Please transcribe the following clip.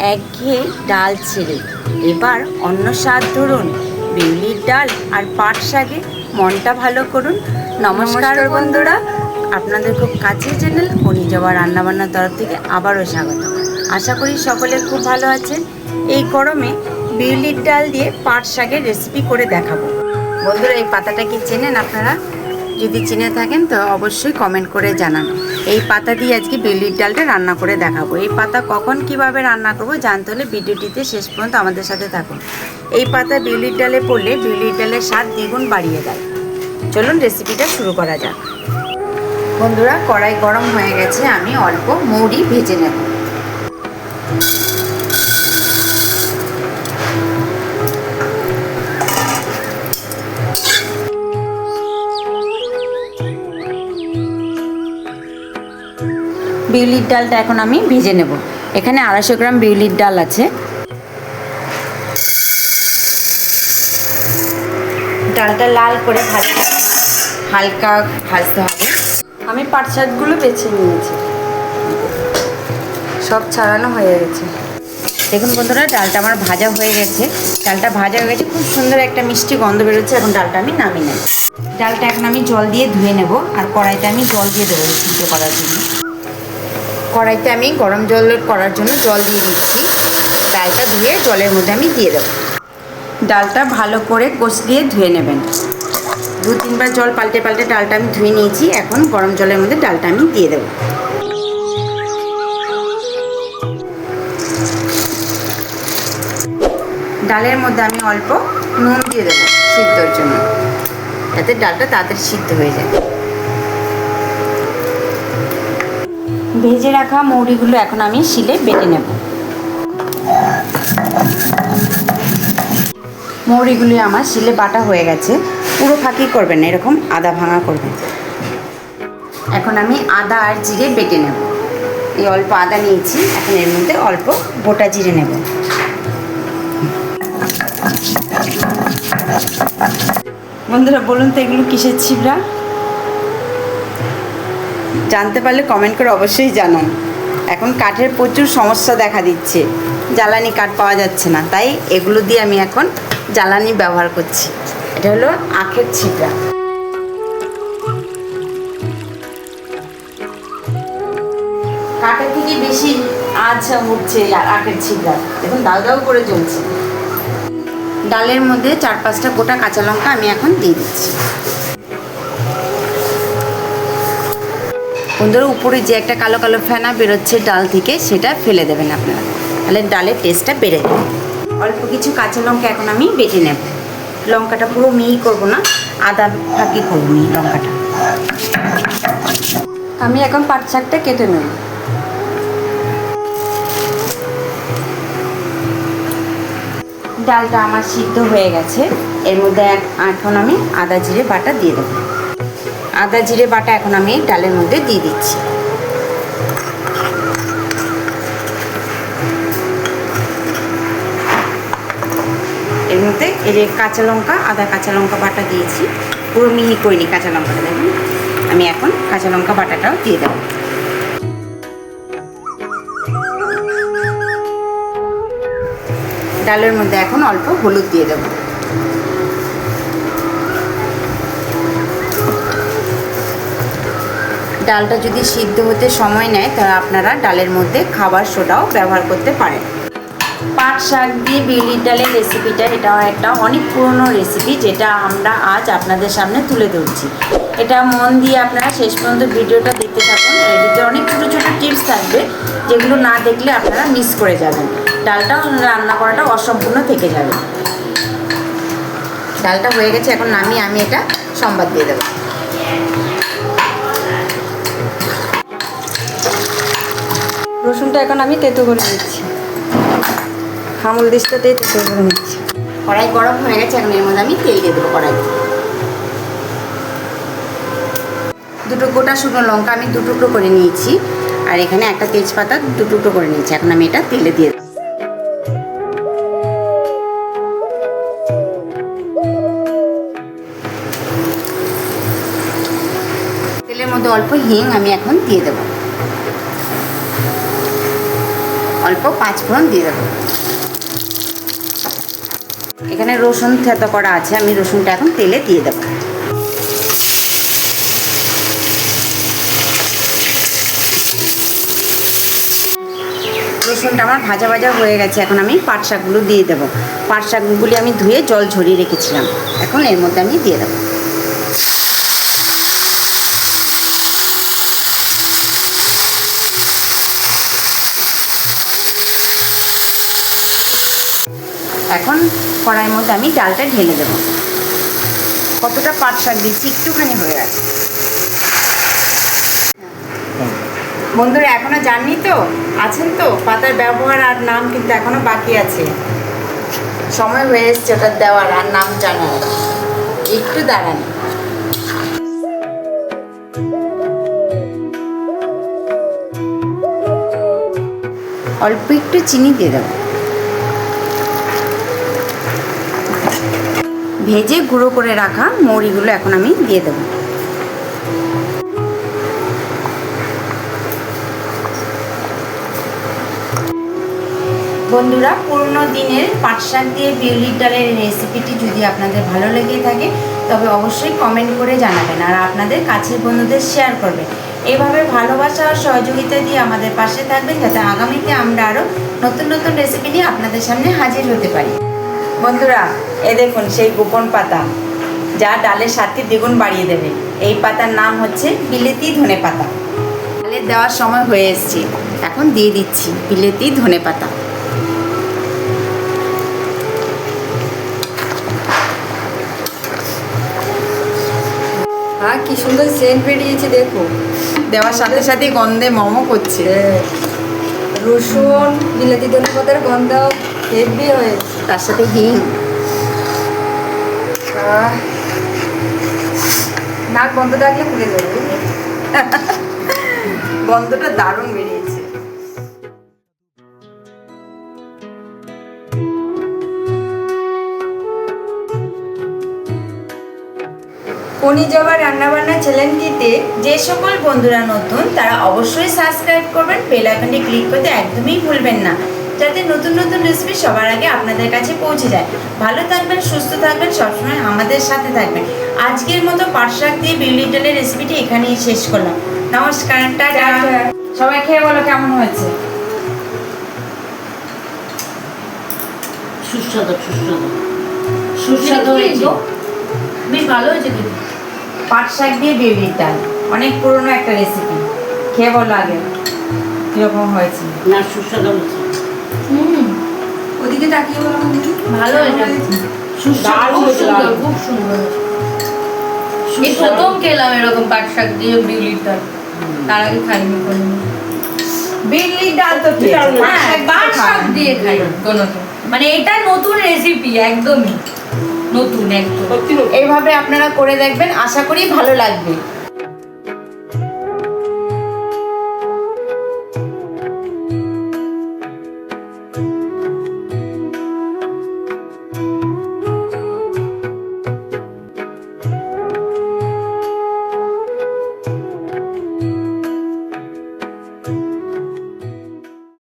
একঘেয়ে ডাল ছেড়ে এবার অন্য স্বাদ ধরুন, বিউলির ডাল আর পাট শাকে মনটা ভালো করুন। নমস্কার বন্ধুরা, আপনাদের খুব কাছের চ্যানেল অনিজবা রান্নাবান্নার তরফ থেকে আবারও স্বাগত। আশা করি সকলে খুব ভালো আছেন। এই গরমে বিউলির ডাল দিয়ে পাট শাকের রেসিপি করে দেখাবো। বন্ধুরা, এই পাতাটা কি চেনেন আপনারা? যদি চিনে থাকেন তো অবশ্যই কমেন্ট করে জানান। এই পাতা দিয়ে আজকে বিউলির ডালটা রান্না করে দেখাবো। এই পাতা কখন কিভাবে রান্না করব জানতে হলে ভিডিওটিতে শেষ পর্যন্ত আমাদের সাথে থাকুন। এই পাতা বিউলির ডালে পড়লে বিউলির ডালের স্বাদ দ্বিগুণ বাড়িয়ে দেয়। চলুন রেসিপিটা শুরু করা যাক। বন্ধুরা, কড়াই গরম হয়ে গেছে, আমি অল্প মৌরি ভেজে নেব। বিউলির ডালটা এখন আমি ভেজে নেব। এখানে 250 গ্রাম বিউলির ডাল আছে। ডালটা লাল করে হালকা ভাজতে হবে। আমি পাট শাকগুলো বেছে নিয়েছি, সব ছাড়ানো হয়ে গেছে। দেখুন বন্ধুরা, ডালটা আমার ভাজা হয়ে গেছে। ডালটা ভাজা হয়ে গেছে, খুব সুন্দর একটা মিষ্টি গন্ধ বেরোচ্ছে। এখন ডালটা আমি নামিয়ে নেব। ডালটা এখন আমি জল দিয়ে ধুয়ে নেব, আর কড়াইতে আমি জল দিয়ে দেবো সিদ্ধ করার জন্য। কড়াইতে আমি গরম জল করার জন্য জল দিয়ে দিচ্ছি। ডালটা ধুয়ে জলের মধ্যে আমি দিয়ে দেবো। ডালটা ভালো করে কষলিয়ে ধুয়ে নেবেন। 2-3 বার জল পাল্টে পাল্টে ডালটা আমি ধুয়ে নিয়েছি। এখন গরম জলের মধ্যে ডালটা আমি দিয়ে দেবো। ডালের মধ্যে আমি অল্প নুন দিয়ে দেবো সিদ্ধর জন্য, যাতে ডালটা তাড়াতাড়ি সিদ্ধ হয়ে যায়। ভেজে রাখা মৌরিগুলো এখন আমি শিলে বেটে নেব। মৌরিগুলি আমার শিলে বাটা হয়ে গেছে। পুরো ফাঁকি করবেন না, এরকম আদা ভাঙা করবেন। এখন আমি আদা আর জিরে বেটে নেব। এই অল্প আদা নিয়েছি, এখন এর মধ্যে অল্প গোটা জিরে নেব। বন্ধুরা বলুন তো, এগুলো কিসের ছিবড়া? জানতে পারলে কমেন্ট করে অবশ্যই জানান। এখন কাঠের প্রচুর সমস্যা দেখা দিচ্ছে, জ্বালানি কাঠ পাওয়া যাচ্ছে না, তাই এগুলো দিয়ে আমি এখন জ্বালানি ব্যবহার করছি। এটা হলো আখের ছিবড়া। কাঠের থেকে বেশি উঠছে আখের ছিবড়া। দেখুন দাউ দাউ করে জ্বলছে। ডালের মধ্যে 4-5টা গোটা কাঁচা লঙ্কা আমি এখন দিয়ে দিচ্ছি। বন্ধুরা, উপরে যে একটা কালো কালো ফেনা বেরোচ্ছে ডাল থেকে, সেটা ফেলে দেবেন আপনারা, তাহলে ডালের টেস্টটা বেড়ে যাবে। অল্প কিছু কাঁচা লঙ্কা এখন আমি বেটে নেব। লঙ্কাটা পুরো মিহি করব না, আদা ফাঁকি করব নি লঙ্কাটা। আমি এখন পাট শাকটা কেটে নেব। ডালটা আমার সিদ্ধ হয়ে গেছে। এর মধ্যে এখন আমি আদা জিরে বাটা দিয়ে দেবো। আদা জিরে বাটা এখন আমি ডালের মধ্যে দিয়ে দিচ্ছি। এর মধ্যে এর কাঁচা লঙ্কা, আদা কাঁচা লঙ্কা বাটা দিয়েছি, পুরো মিহি করিনি কাঁচা লঙ্কাটা। দেখুন, আমি এখন কাঁচা লঙ্কা বাটাটাও দিয়ে দেবো। ডালের মধ্যে এখন অল্প হলুদ দিয়ে দেবো। ডালটা যদি সিদ্ধ হতে সময় নেয়, তাহলে আপনারা ডালের মধ্যে খাবার সোডাও ব্যবহার করতে পারেন। পাট শাক দিয়ে বিউলির ডালের রেসিপিটা, এটাও একটা অনেক পুরনো রেসিপি, যেটা আমরা আজ আপনাদের সামনে তুলে ধরছি। এটা মন দিয়ে আপনারা শেষ পর্যন্ত ভিডিওটা দেখতে থাকুন। এটিতে অনেক ছোটো ছোটো টিপস থাকবে, যেগুলো না দেখলে আপনারা মিস করে যাবেন। ডালটা রান্না করাটা অসম্পূর্ণ থেকে যাবে। ডালটা হয়ে গেছে, এখন নামিয়ে আমি এটা সম্বাদ দিয়ে দেবো। রসুনটা এখন আমি তেতো করে নিচ্ছি, হামল দিশটা দিয়ে তেতো করে নিচ্ছি। কড়াই গরম হয়ে গেছে, এখন এর মধ্যে আমি তেল দিয়ে দেবো। কড়াই 2টো গোটা শুকনো লঙ্কা আমি 2 টুকরো করে নিয়েছি, আর এখানে একটা তেজপাতা 2 টুকরো করে নিয়েছি। এখন আমি এটা তেলে দিয়ে দেবো। তেলের মধ্যে অল্প হিং আমি এখন দিয়ে দেবো। অল্প 5 ফোড়ন দিয়ে দেবো। এখানে রসুন থেতো করা আছে, আমি রসুনটা এখন তেলে দিয়ে দেবো। রসুনটা আমার ভাজা ভাজা হয়ে গেছে, এখন আমি পাট শাকগুলো দিয়ে দেবো। পাট শাকগুলি আমি ধুয়ে জল ঝরিয়ে রেখেছিলাম, এখন এর মধ্যে আমি দিয়ে দেবো। এখন কড়াইয়ের মধ্যে আমি ডালটা ঢেলে দেবো। কতটা পাট শাক দিচ্ছি, একটুখানি হয়ে গেছে। বন্ধুরা এখনো জাননি তো, আছেন তো, পাতার ব্যবহার আর নাম কিন্তু এখনো বাকি আছে। সময় হয়ে এসছে ওটা দেওয়ার আর নাম জানার, একটু দাঁড়ান। অল্প একটু চিনি দিয়ে দেবো। ভেজে গুঁড়ো করে রাখা মৌরিগুলো এখন আমি দিয়ে দেবো। বন্ধুরা, পুরনো দিনের পাট শাক দিয়ে বিউলির ডালের রেসিপিটি যদি আপনাদের ভালো লেগে থাকে তবে অবশ্যই কমেন্ট করে জানাবেন আর আপনাদের কাছের বন্ধুদের শেয়ার করবেন। এভাবে ভালোবাসা আর সহযোগিতা দিয়ে আমাদের পাশে থাকবেন, যাতে আগামীতে আমরা আরও নতুন নতুন রেসিপি নিয়ে আপনাদের সামনে হাজির হতে পারি। বন্ধুরা, এ দেখুন সেই গোপন পাতা, যা ডালের স্বাদকে দ্বিগুণ বাড়িয়ে দেবে। এই পাতার নাম হচ্ছে বিলেতি ধনে পাতা। ডালের দেওয়ার সময় হয়ে এসছে, এখন দিয়ে দিচ্ছি বিলেতি ধনে পাতা। কি সুন্দর সেন্ট বেরিয়েছে দেখো, দেওয়ার সাথে সাথে গন্ধে মমো করছে। রসুন বিলাতি ধনে পাতার গন্ধ হেভি হয়েছে, তার সাথে হিং। নাক বন্ধ থাকলে খুলে যাবে। গন্ধটা দারুণ বেরিয়েছে। কনি জবা রান্নাবান্না চ্যানেলটিতে যে সকল বন্ধুরা নতুন তারা অবশ্যই সাবস্ক্রাইব করবেন, বেল আইকনটি ক্লিক করতে একদমই ভুলবেন না, যাতে নতুন নতুন রেসিপি সবার আগে আপনাদের কাছে পৌঁছে যায়। ভালো থাকবেন, সুস্থ থাকবেন, সবসময় আমাদের সাথে থাকবেন। আজকের মতো পাট শাক দিয়ে বিউলির ডালের রেসিপিটি এখানেই শেষ করলাম। নমস্কার, টাটা। সবাই খেয়ে বলো কেমন হয়েছে। সুস্বাদু সুস্বাদু সুস্বাদু হয়েছে, বেশ ভালো হয়েছে কিন্তু। পাট শাক দিয়ে বিউলির ডাল অনেক পুরনো একটা রেসিপি, খেয়ে বলো আগে কিরকম হয়েছে। না, সুস্বাদু হয়েছে। ওদিকে তাকিয়ে বলো ভালো হয়েছে, সুস্বাদু, খুব সুন্দর, খুব সুন্দর। এই প্রথম খেলাম এরকম পাট শাক দিয়ে বিউলির ডাল, তার আগে খাইনি কোনোদিন। বিউলির ডাল তো পাট শাক দিয়ে খাই কোনোদিন, মানে এটা নতুন রেসিপি, একদমই নতুন, একদম। এইভাবে আপনারা করে দেখবেন, আশা করি ভালো লাগবে।